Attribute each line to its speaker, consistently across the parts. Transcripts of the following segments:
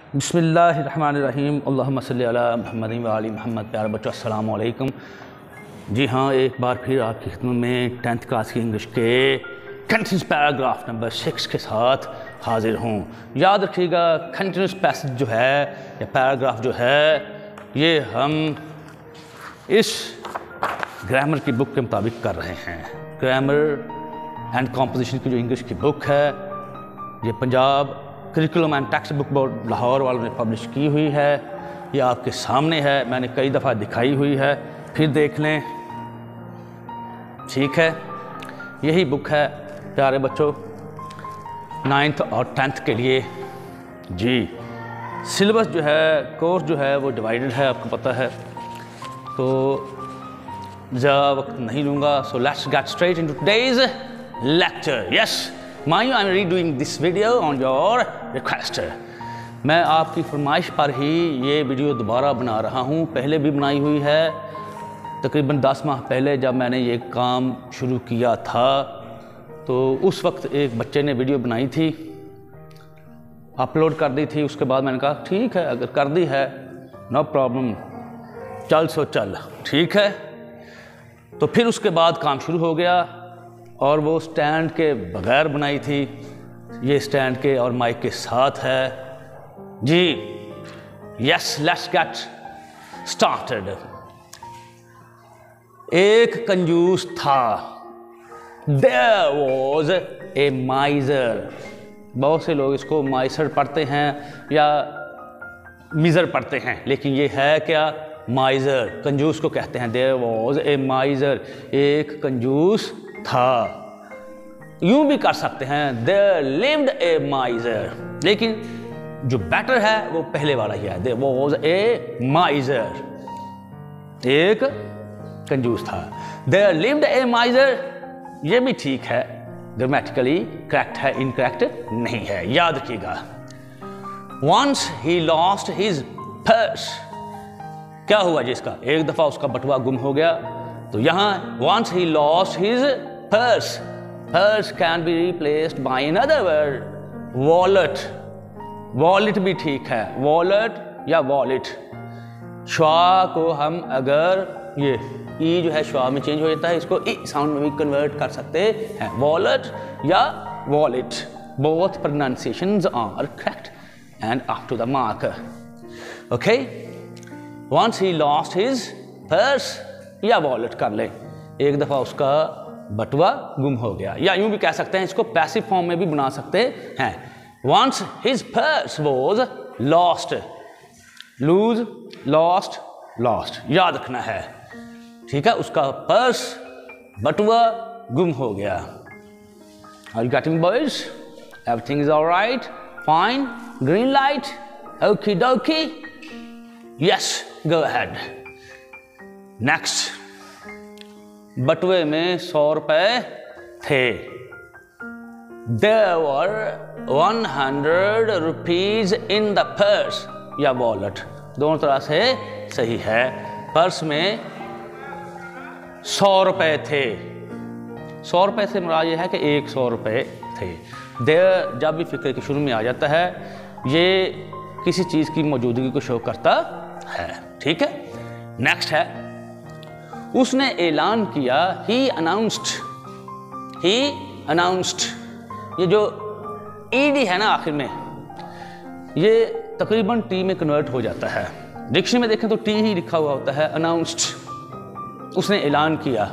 Speaker 1: बिस्मिल्लाहिर्रहमानिर्रहीम अल्लाहुम्मा सल्ली अला मुहम्मद व आलि मुहम्मद। प्यारे बच्चों अस्सलाम वालेकुम। जी हाँ, एक बार फिर आपकी खिदमत में 10th क्लास की इंग्लिश के कंटिन्यूस पैराग्राफ नंबर 6 के साथ हाजिर हूँ। याद रखिएगा, कंटिन्यूस पैसेज जो है या पैराग्राफ जो है ये हम इस ग्रामर की बुक के मुताबिक कर रहे हैं। ग्रामर एंड कॉम्पोजिशन की जो इंग्लिश की बुक है ये Punjab curriculum and text book board Lahore वालों ने पब्लिश की हुई है। ये आपके सामने है, मैंने कई दफ़ा दिखाई हुई है, फिर देख लें। ठीक है, यही बुक है प्यारे बच्चों 9th और 10th के लिए। जी, सिलेबस जो है, कोर्स जो है वो डिवाइडेड है, आपको पता है, तो ज़्यादा वक्त नहीं लूँगा। So let's get straight into today's lecture. Yes my I am redoing this video on your request. मैं आपकी फरमाइश पर ही ये वीडियो दोबारा बना रहा हूँ। पहले भी बनाई हुई है, तकरीबन 10 माह पहले जब मैंने ये काम शुरू किया था तो उस वक्त एक बच्चे ने वीडियो बनाई थी, अपलोड कर दी थी। उसके बाद मैंने कहा ठीक है, अगर कर दी है नो प्रॉब्लम, चल सो चल, ठीक है। तो फिर उसके बाद काम शुरू हो गया और वो स्टैंड के बगैर बनाई थी, ये स्टैंड के और माइक के साथ है। जी यस, लेट्स गेट स्टार्टेड। एक कंजूस था, देयर वॉज ए माइजर। बहुत से लोग इसको माइसर पढ़ते हैं या मिजर पढ़ते हैं, लेकिन ये है क्या? माइजर। कंजूस को कहते हैं देयर वॉज ए माइजर, एक कंजूस था। यूं भी कर सकते हैं देयर लिव्ड ए माइजर, लेकिन जो बेटर है वो पहले वाला ही है, देयर वाज ए माइजर, एक कंजूस था। देयर लिव्ड ए माइजर, ये भी ठीक है, ग्रामेटिकली करेक्ट है, इनकरेक्ट नहीं है। याद रखिएगा, once he lost his purse. क्या हुआ जिसका? एक दफा उसका बटुआ गुम हो गया, तो यहां once he lost his purse, purse can be replaced by another word, wallet। wallet भी ठीक है, wallet या wallet। श्वा को हम अगर ये ई जो है श्वा में चेंज हो जाता है, इसको ई साउंड में भी कन्वर्ट कर सकते हैं, wallet या wallet। both pronunciations are correct and up to the mark। okay, once he lost his purse या वॉलेट कर ले, एक दफा उसका बटुआ गुम हो गया। या यूं भी कह सकते हैं, इसको पैसिव फॉर्म में भी बना सकते हैं, once his purse was lost। lose, lost, lost याद रखना है, ठीक है। उसका पर्स बटुआ गुम हो गया। Are you getting boys? Everything is all right? Fine? Green light? Okie dokie? Yes, go ahead। Next, बटुए में 100 रुपए थे। There were 100 rupees in the purse या वॉलेट, दोनों तरह से सही है। पर्स में 100 रुपए थे। 100 रुपए से मुराद ये है कि 100 रुपए थे। There जब भी फिक्र के शुरू में आ जाता है, ये किसी चीज की मौजूदगी को शो करता है, ठीक है। नेक्स्ट है, उसने ऐलान किया, he announced। ये जो ईडी है ना आखिर में, ये तकरीबन टी में कन्वर्ट हो जाता है। डिक्शनरी में देखें तो टी ही लिखा हुआ होता है, announced। उसने ऐलान किया।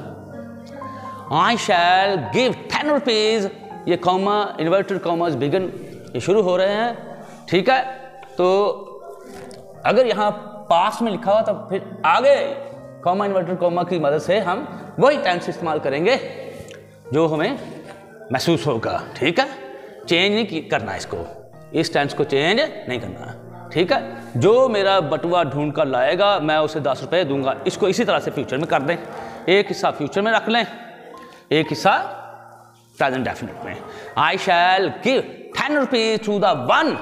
Speaker 1: I shall give 10 rupees, ये कॉमा, इन्वर्टेड कॉमास बिगन, ये शुरू हो रहे हैं, ठीक है। तो अगर यहाँ पास्ट में लिखा हुआ तो फिर आगे कॉमा, इन्वर्टेड कॉमा की मदद से हम वही टेंस इस्तेमाल करेंगे जो हमें महसूस होगा, ठीक है। चेंज नहीं करना, इसको, इस टेंस को चेंज नहीं करना, ठीक है। जो मेरा बटुआ ढूंढ कर लाएगा मैं उसे 10 रुपए दूंगा। इसको इसी तरह से फ्यूचर में कर दें, एक हिस्सा फ्यूचर में रख लें, एक हिस्सा प्रेजेंट डेफिनेट में। I shall give 10 rupees to the one.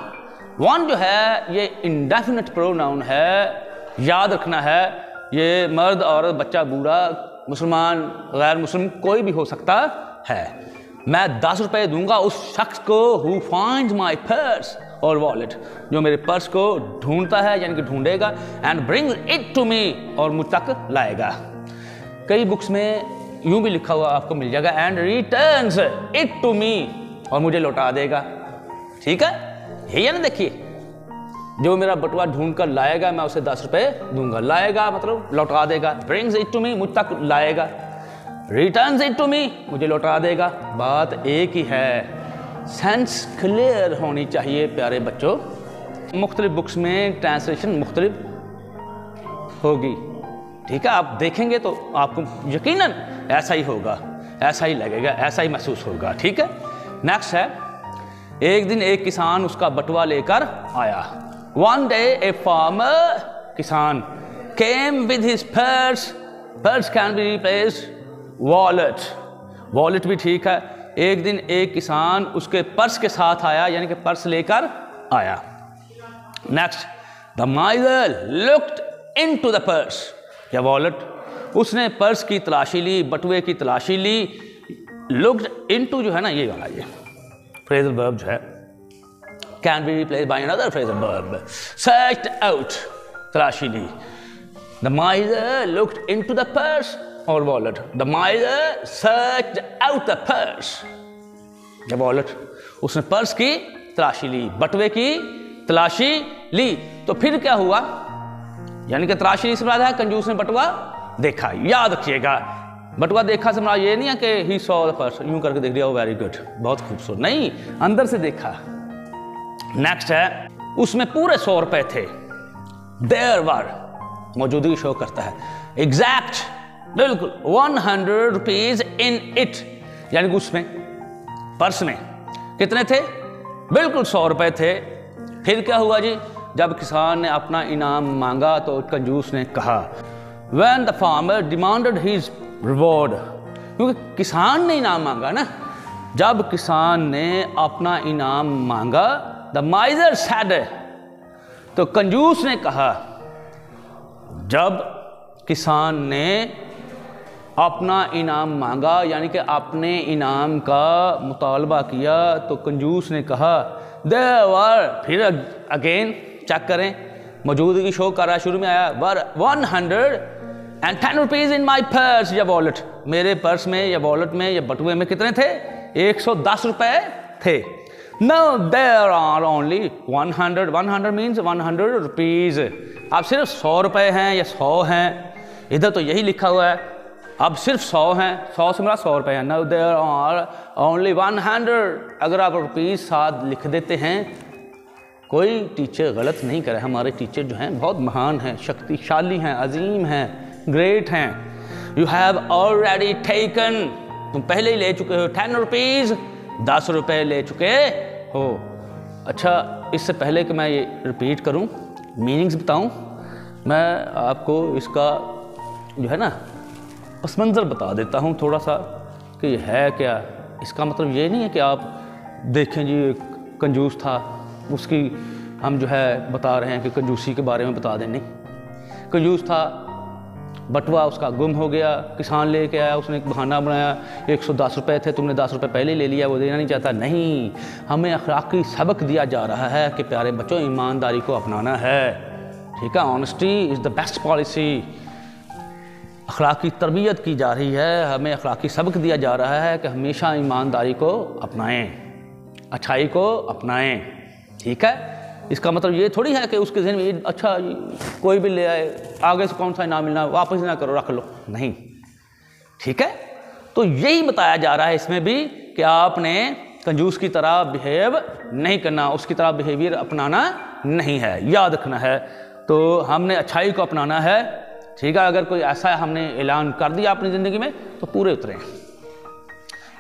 Speaker 1: One जो है ये इंडेफिनेट प्रोनाउन है, याद रखना है। ये मर्द, औरत, बच्चा, बूढ़ा, मुसलमान, गैर मुस्लिम, कोई भी हो सकता है। मैं 10 रुपए दूंगा उस शख्स को who finds my purse, और वॉलेट, जो मेरे पर्स को ढूंढता है यानी कि ढूंढेगा, and brings it to me, और मुझ तक लाएगा। कई बुक्स में यूं भी लिखा हुआ आपको मिल जाएगा, and returns it to me, और मुझे लौटा देगा। ठीक है, यही है ना। देखिए, जो मेरा बटुआ ढूंढ कर लाएगा मैं उसे 10 रुपए दूंगा। लाएगा मतलब लौटा देगा, ब्रिंग्स इट टू मी मुझ तक लाएगा, रिटर्न्स इट टू मी मुझे लौटा देगा। बात एक ही है, सेंस क्लियर होनी चाहिए प्यारे बच्चों। मुख्तलिफ बुक्स में ट्रांसलेशन मुख्तलिफ होगी। ठीक है, आप देखेंगे तो आपको यकीनन ऐसा ही होगा, ऐसा ही लगेगा, ऐसा ही महसूस होगा। ठीक है, नेक्स्ट है, एक दिन एक किसान उसका बटुआ लेकर आया। One day a farmer, किसान, came with his purse. Purse can be replaced wallet. Wallet भी ठीक है। एक दिन एक किसान उसके पर्स के साथ आया, यानी कि पर्स लेकर आया। Next, the miser looked into the purse या wallet, उसने पर्स की तलाशी ली, बटुए की तलाशी ली। looked into जो है ना, ये वाला ये phrasal verb जो है, can be replaced by another phrasal verb. Searched out, तलाशी ली। The miser looked into the purse or wallet. The miser searched out the purse. The wallet, उसने पर्स की तलाशी ली, बटुए की तलाशी ली। तो फिर क्या हुआ, यानी कि तलाशी ली से मुराद है कंजूस ने बटुआ देखा। याद रखिएगा, बटुआ देखा से मुराद ये नहीं है कि he saw the purse, यूं करके देख लिया, वेरी गुड, बहुत खूबसूरत, नहीं, अंदर से देखा। नेक्स्ट है, उसमें पूरे 100 रुपए थे। देयर वर, मौजूदगी शो करता है, एग्जैक्ट, बिल्कुल 100 रुपीज इन इट, यानी कि उसमें पर्स में कितने थे, बिल्कुल 100 रुपए थे। फिर क्या हुआ जी, जब किसान ने अपना इनाम मांगा तो कंजूस ने कहा, When the farmer demanded his reward, क्योंकि किसान ने इनाम मांगा ना, जब किसान ने अपना इनाम मांगा, The miser said, तो कंजूस ने कहा, जब किसान ने अपना इनाम मांगा यानी कि अपने इनाम का मुतालबा किया, तो कंजूस ने कहा, There were, फिर अगेन चेक करें, मौजूदगी शो कर रहा है, शुरू में आया वर 110 रुपीज इन माई पर्स या वॉलेट, मेरे पर्स में या वॉलेट में या बटुए में कितने थे, 110 रुपए थे। No, there are only 100 means 100 rupees. अब सिर्फ 100 रुपए हैं या 100 हैं, इधर तो यही लिखा हुआ है, अब सिर्फ 100 हैं, 100 से मेरा 100 रुपए हैं। No, there are only 100, अगर आप रुपीज़ साथ लिख देते हैं, कोई टीचर गलत नहीं करे। हमारे टीचर जो हैं बहुत महान हैं, शक्तिशाली हैं, अजीम हैं, ग्रेट हैं। You have already taken, तुम पहले ही ले चुके हो 10 रुपीज़, 10 रुपए ले चुके हो। अच्छा, इससे पहले कि मैं ये रिपीट करूं, मीनिंग्स बताऊं, मैं आपको इसका जो है ना पस मंज़र बता देता हूं थोड़ा सा कि ये है क्या। इसका मतलब ये नहीं है कि आप देखें जी कंजूस था, उसकी हम जो है बता रहे हैं कि कंजूसी के बारे में बता दें, नहीं। कंजूस था, बटुआ उसका गुम हो गया, किसान लेके आया, उसने एक बहाना बनाया, 110 रुपए थे, तुमने 10 रुपए पहले ले लिया, वो देना नहीं चाहता। नहीं, हमें अखलाकी सबक दिया जा रहा है कि प्यारे बच्चों, ईमानदारी को अपनाना है। ठीक है, honesty is the best policy. अखलाकी तरबियत की जा रही है, हमें अखलाकी सबक दिया जा रहा है कि हमेशा ईमानदारी को अपनाएं, अच्छाई को अपनाएं। ठीक है, इसका मतलब ये थोड़ी है कि उसके ज़हन में अच्छा कोई भी ले आए, आगे से कौन सा इनाम मिलना, वापस ना करो, रख लो, नहीं। ठीक है, तो यही बताया जा रहा है इसमें भी कि आपने कंजूस की तरह बिहेव नहीं करना, उसकी तरह बिहेवियर अपनाना नहीं है, याद रखना है। तो हमने अच्छाई को अपनाना है। ठीक है, अगर कोई ऐसा हमने ऐलान कर दिया अपनी ज़िंदगी में तो पूरे उतरें,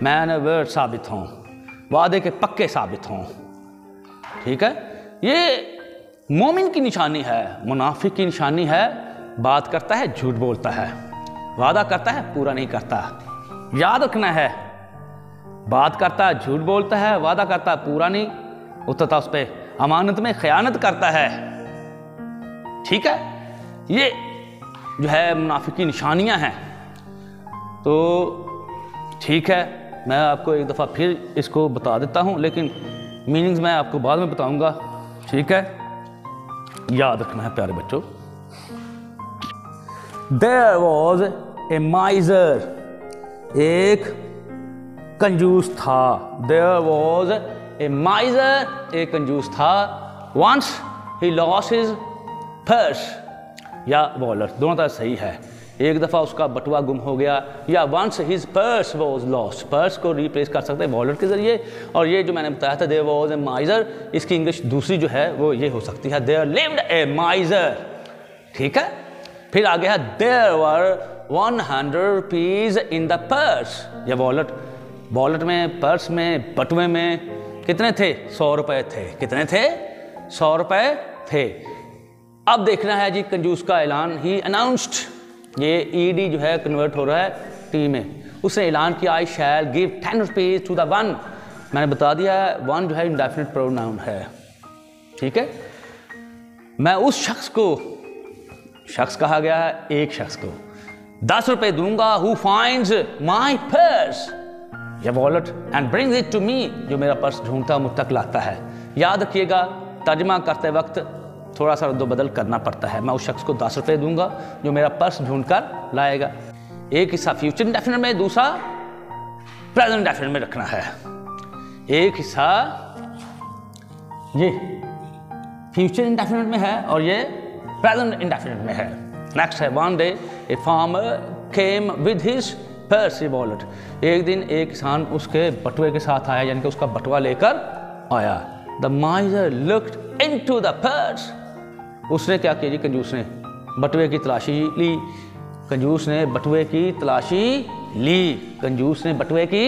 Speaker 1: मैन वर्ड साबित हों, वादे के पक्के साबित हों। ठीक है, ये मोमिन की निशानी है, मुनाफिक की निशानी है। बात करता है, झूठ बोलता है, वादा करता है, पूरा नहीं करता। याद रखना है, बात करता है, झूठ बोलता है, वादा करता है, पूरा नहीं उतरता, उस पर अमानत में खयानत करता है। ठीक है, ये जो है मुनाफिक की निशानियां हैं। तो ठीक है, मैं आपको एक दफ़ा फिर इसको बता देता हूँ, लेकिन मीनिंग्स मैं आपको बाद में बताऊँगा। ठीक है, याद रखना है प्यारे बच्चों। There was a miser, एक कंजूस था। There was a miser, एक कंजूस था। Once he lost his purse या wallet, दोनों तरह सही है। एक दफ़ा उसका बटुआ गुम हो गया, या once his purse was lost, purse को रिप्लेस कर सकते हैं वॉलेट के ज़रिए। और ये जो मैंने बताया था there was a miser, इसकी इंग्लिश दूसरी जो है वो ये हो सकती है there lived a miser। ठीक है, फिर आगे है there were 100 rupees in the purse या वॉलेट। वॉलेट में, पर्स में, बटुए में कितने थे? 100 रुपये थे। कितने थे? 100 रुपये थे। अब देखना है जी कंजूस का ऐलान। ही अनाउंस्ड, ये ईडी जो है कन्वर्ट हो रहा है टी में। उसने ऐलान किया I shall give 10 rupees to the one. मैंने बता दिया है वन जो है इंडेफिनिट प्रोनाउन है। ठीक है, मैं उस शख्स को, शख्स कहा गया है एक शख्स को, 10 रुपये दूंगा हु फाइंड्स माई पर्स या wallet and brings it to me, जो मेरा पर्स ढूंढता मुझ तक लाता है। याद रखिएगा तर्जमा करते वक्त थोड़ा सा रद्दो बदल करना पड़ता है। मैं उस शख्स को 10 रुपये दूंगा जो मेरा पर्स ढूंढ कर लाएगा। एक हिस्सा फ्यूचर इंडेफिनिट में, दूसरा प्रेजेंट इंडेफिनिट में रखना है। एक हिस्सा ये फ्यूचर इंडेफिनिट में है और ये प्रेजेंट इंडेफिनिट में है। नेक्स्ट है one day a farmer came with his purse wallet. एक दिन एक किसान उसके बटुए के साथ आया, यानी कि उसका बटुआ लेकर आया। The माइजर looked into the purse, उसने क्या किया जी? कंजूस ने बटुए की तलाशी ली। कंजूस ने बटुए की तलाशी ली। कंजूस ने बटुए की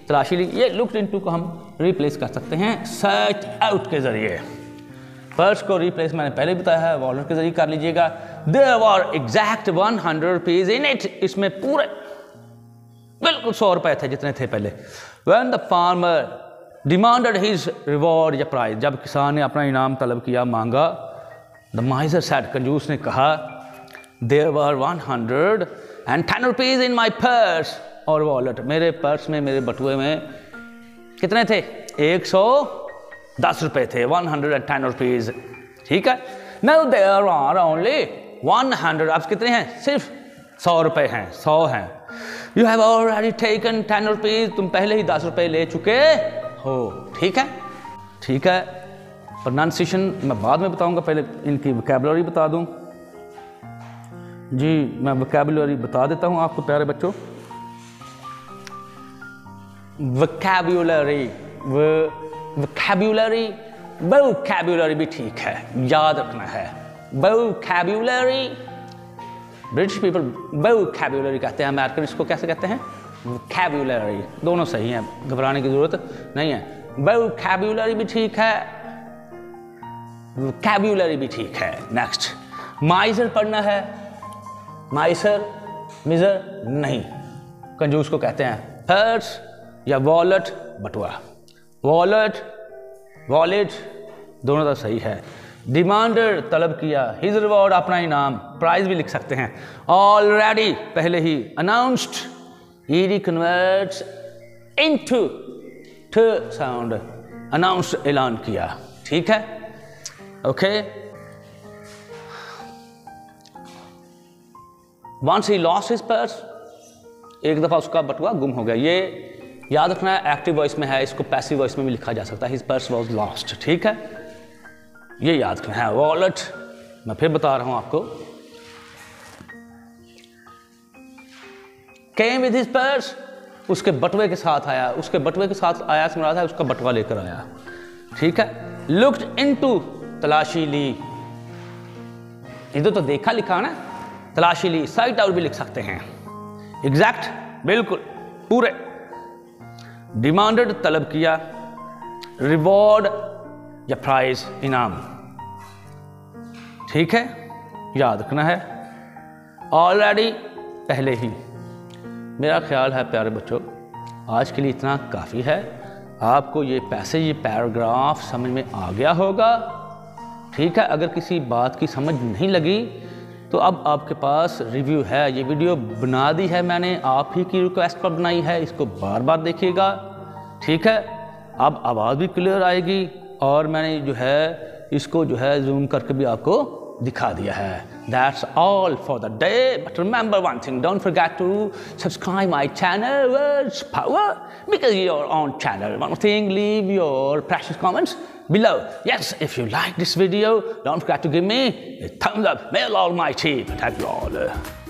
Speaker 1: तलाशी ली। ये लुक्ड इनटू को हम रिप्लेस कर सकते हैं सर्च आउट के जरिए। पर्स को रिप्लेस मैंने पहले बताया है, वॉलेट के जरिए कर लीजिएगा। There were exact 100 rupees in it, इसमें पूरे बिल्कुल 100 रुपए थे जितने थे पहले। When the farmer demanded his reward या प्राइज, जब किसान ने अपना इनाम तलब किया, मांगा, द माइजर सेड, कंजूस ने कहा, there were 110 rupees in my purse और वॉलेट, मेरे पर्स में, मेरे बटुए में कितने थे? 110 रुपये थे, 110 रुपीज। ठीक है, नाउ देयर आर ओनली 100, अब कितने हैं? सिर्फ 100 रुपये हैं, 100 हैं। You have already taken 10 rupees, तुम पहले ही 10 रुपये ले चुके हो। ठीक है, ठीक है। प्रोनाउंसिएशन मैं बाद में बताऊंगा, पहले इनकी वोकैबुलरी बता दूं जी। मैं वोकैबुलरी बता देता हूं आपको प्यारे बच्चों। वोकैबुलरी, वोकैबुलरी, वोकैबुलरी भी ठीक है, याद रखना है। वोकैबुलरी, ब्रिटिश पीपल वोकैबुलरी कहते हैं, अमेरिकन इसको कैसे कहते हैं? वोकैबुलरी। दोनों सही हैं, घबराने की जरूरत नहीं है। वोकैबुलरी भी ठीक है, वोकैबुलरी भी ठीक है। नेक्स्ट, माइजर पढ़ना है। माइसर, मिजर नहीं, कंजूस को कहते हैं पर्स या वॉलेट, बटुआ। वॉलेट, वॉलेट दोनों तो सही है। डिमांडेड, तलब किया। हिज रिवॉर्ड, अपना इनाम, प्राइज भी लिख सकते हैं। ऑलरेडी, पहले ही। Announced, ED converts into T sound, announced, ऐलान किया। ठीक है, okay. Once he lost his purse, एक दफा उसका बटुआ गुम हो गया। ये याद रखना है, एक्टिव वॉइस में है, इसको पैसिव वॉइस में भी लिखा जा सकता है। His purse was lost. ठीक है, ये याद रखना है। वॉलेट, मैं फिर बता रहा हूं आपको, केम विद हिज पर्स, उसके बटुए के साथ आया। उसके बटुए के साथ आया से मुराद है उसका बटुआ लेकर आया। ठीक है। लुक्ड इनटू, तलाशी ली। इधर तो देखा लिखा ना, तलाशी ली। साइट आउट भी लिख सकते हैं। एग्जैक्ट, बिल्कुल पूरे। डिमांडेड, तलब किया। रिवॉर्ड या प्राइज, इनाम। ठीक है, याद रखना है। ऑलरेडी, पहले ही। मेरा ख्याल है प्यारे बच्चों आज के लिए इतना काफ़ी है। आपको ये पैसेज, ये पैराग्राफ समझ में आ गया होगा। ठीक है, अगर किसी बात की समझ नहीं लगी तो अब आपके पास रिव्यू है। ये वीडियो बना दी है मैंने, आप ही की रिक्वेस्ट पर बनाई है, इसको बार बार देखिएगा। ठीक है, अब आवाज़ भी क्लियर आएगी और मैंने जो है इसको जो है जूम करके भी आपको दिखा दिया है. That's all for the day. But remember one thing, don't forget to subscribe my channel, Words Power, because you're on channel. One more thing, leave your precious comments below. Yes, if you like this video, don't forget to give me a thumbs up. May Allah Almighty protect you all.